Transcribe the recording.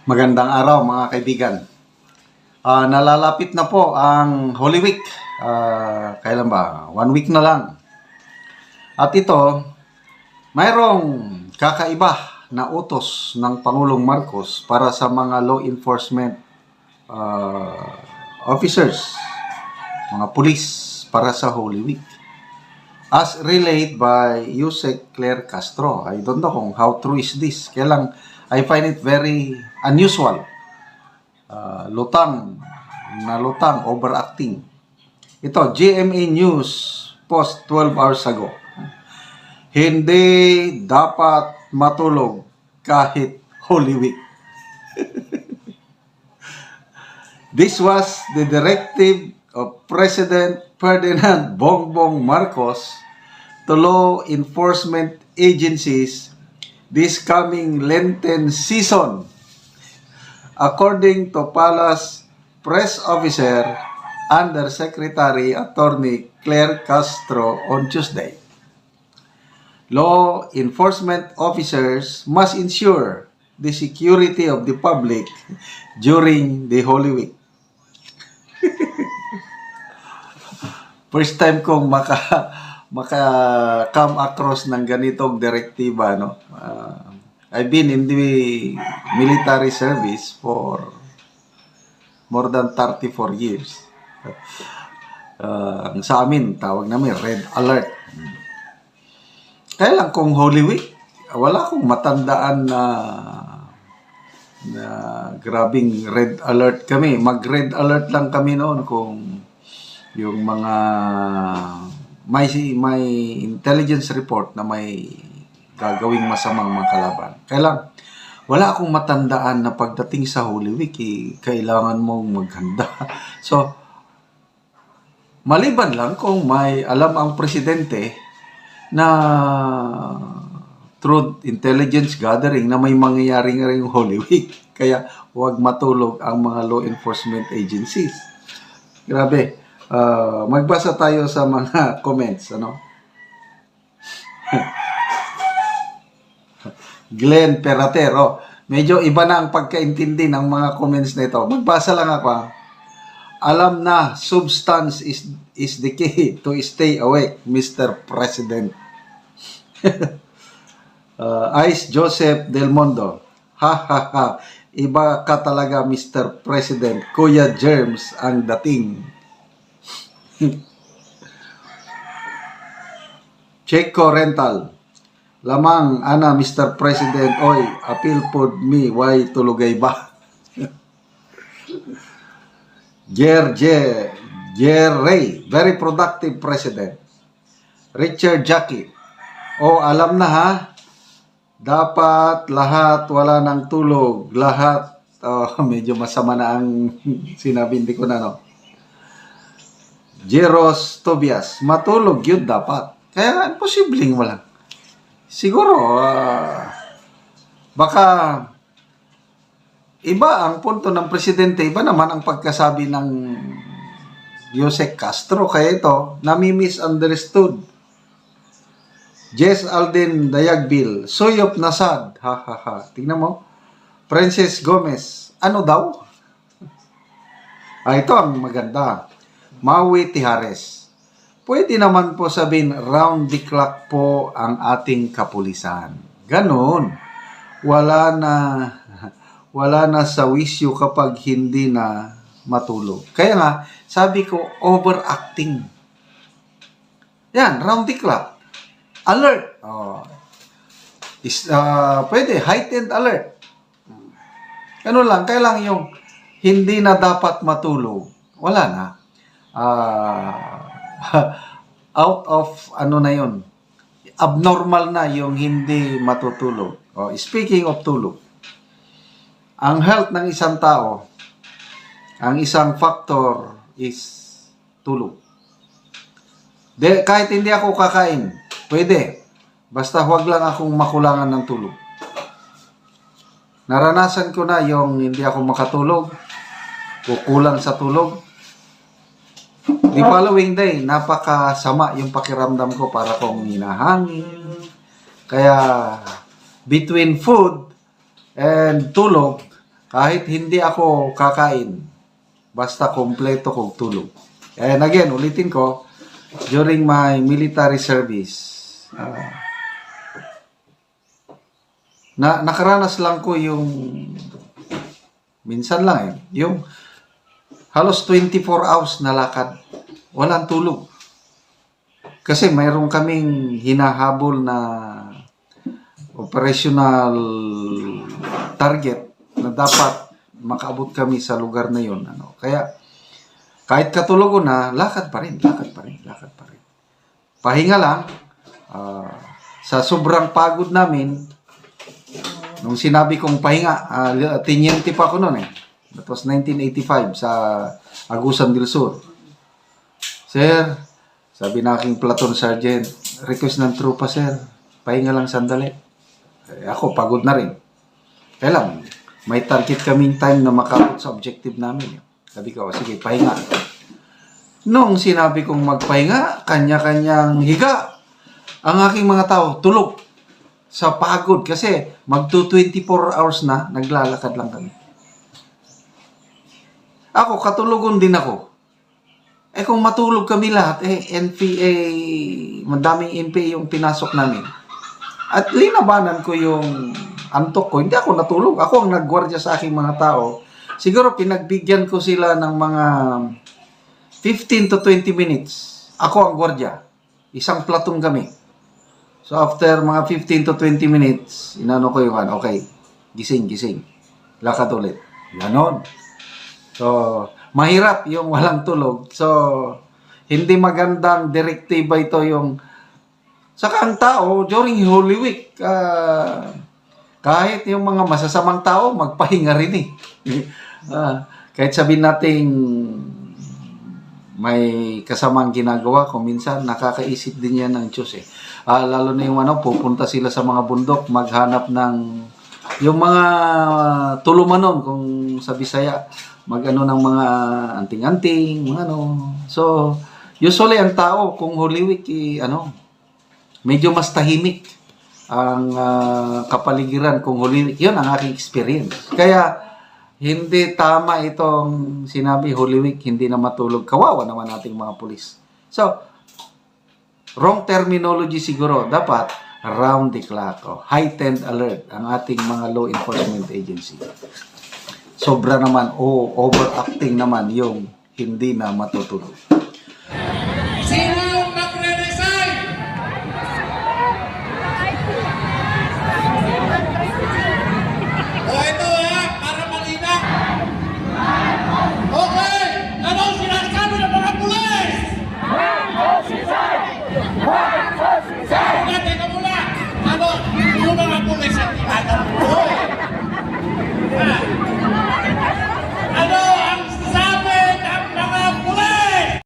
Magandang araw mga kaibigan. Nalalapit na po ang Holy Week. Kailan ba? 1 week na lang. At ito, mayroong kakaiba na utos ng Pangulong Marcos para sa mga law enforcement officers, mga pulis para sa Holy Week. As relayed by Yusek Claire Castro. I don't know kung how true is this. Kaya lang, I find it very unusual. Lutang, overacting. Ito, GMA News post 12 hours ago. Hindi dapat matulog kahit Holy Week. This was the directive of President Ferdinand Bongbong Marcos to law enforcement agencies this coming Lenten season, according to Palace Press Officer Undersecretary Attorney Claire Castro on Tuesday. Law enforcement officers must ensure the security of the public during the Holy Week. First time kong come across ng ganitong direktiba, no? I've been in the military service for more than 34 years. Sa amin, tawag namin Red Alert. Kaya lang kung Holy Week, wala akong matandaan na grabing Red Alert kami. Mag-Red Alert lang kami noon kung yung mga may intelligence report na may gagawing masamang mga kalaban. Kaya lang, wala akong matandaan na pagdating sa Holy Week, kailangan mong maghanda. So, maliban lang kung may alam ang presidente na through intelligence gathering na may mangyayari nga rin yung Holy Week. Kaya, huwag matulog ang mga law enforcement agencies. Grabe. Magbasa tayo sa mga comments, ano? Glenn Peratero, medyo iba na ang pagkaintindi ng mga comments na ito. Magbasa lang ako. Alam na, substance is the key to stay awake, Mr. President. Ice Joseph Del Mondo, ha ha ha, iba ka talaga, Mr. President. Kuya Germs ang dating. Checo Rental, lamang ana Mr. President, oy appeal pod me why tulugay ba. Ray, very productive president. Richard Jackie, alam na ha, dapat lahat wala nang tulog, lahat. Medyo masama na ang sinabi, hindi ko na, no. Jeros Tobias, matulog yun dapat. Kaya imposibleng wala. Siguro, baka iba ang punto ng presidente, iba naman ang pagkasabi ng Yusek Castro. Kaya ito, nami-misunderstood. Jess Alden Dayagbil, Suyop Nasad, ha ha ha. Tingnan mo. Princess Gomez, ano daw? Ito ang maganda. Maui Tihares, pwede naman po sabihin round the clock po ang ating kapulisan. Ganon. Wala na sa wisyo kapag hindi na matulog. Kaya nga, sabi ko, overacting. Yan, round the clock. Alert. Pwede, heightened alert. Ano lang, kaya lang yung hindi na dapat matulog. Wala na. Out of na yun, abnormal na yung hindi matutulog. Speaking of tulog, ang health ng isang tao, ang isang factor is tulog. Kahit hindi ako kakain, pwede, basta huwag lang akong makulangan ng tulog. Naranasan ko na yung hindi ako makatulog, kukulang sa tulog. The following day, napakasama yung pakiramdam ko, para kong hinahangin. Kaya, between food and tulog, kahit hindi ako kakain, basta kompleto kong tulog. And again, ulitin ko, during my military service, nakaranas lang ko yung, minsan lang yung halos 24 hours na lakad. Walang tulog. Kasi mayroon kaming hinahabol na operational target na dapat makaabot kami sa lugar na yun. Kaya, kahit katulog ko na, lakad pa rin. Pahinga lang, sa sobrang pagod namin, nung sinabi kong pahinga, tinyente pa ako noon eh. That was 1985 sa Agusan del Sur. Sir, sabi na aking platoon sergeant, request ng trupa, sir, pahinga lang sandali. Ako, pagod na rin. Kaya lang, may target kaming time na makaabot sa objective namin. Sabi ko, sige, pahinga. Nung sinabi kong magpahinga, kanya-kanyang higa. Ang aking mga tao, tulog. Sa pagod. Kasi, magto 24 hours na, naglalakad lang kami. Ako, katulugon din ako. Kung matulog kami lahat, NPA, madaming NPA yung pinasok namin. At linabanan ko yung antok ko. Hindi ako natulog. Ako ang naggwardya sa aking mga tao. Siguro pinagbigyan ko sila ng mga 15 to 20 minutes. Ako ang gwardya. Isang platoon kami. So after mga 15 to 20 minutes, inano ko yung okay, gising. Lakad ulit. Ganon. So, mahirap yung walang tulog. So, hindi magandang direktiba ito yung saka ang tao, during Holy Week, kahit yung mga masasamang tao, magpahinga rin eh. Kahit sabihin natin may kasamang ginagawa, kung minsan nakakaisip din yan ng Diyos eh. Lalo na yung pupunta sila sa mga bundok, maghanap ng yung mga tulumanon, kung sa Bisaya, magano ng mga anting-anting, So, usually ang tao, kung Holy Week, medyo mas tahimik ang kapaligiran kung Holy Week. Yun ang aking experience. Kaya, hindi tama itong sinabi Holy Week, hindi na matulog. Kawawa naman ating mga pulis. So, wrong terminology siguro. Dapat, round the clock. Heightened alert ang ating mga law enforcement agency. Sobra naman, overacting naman yung hindi na matutulog.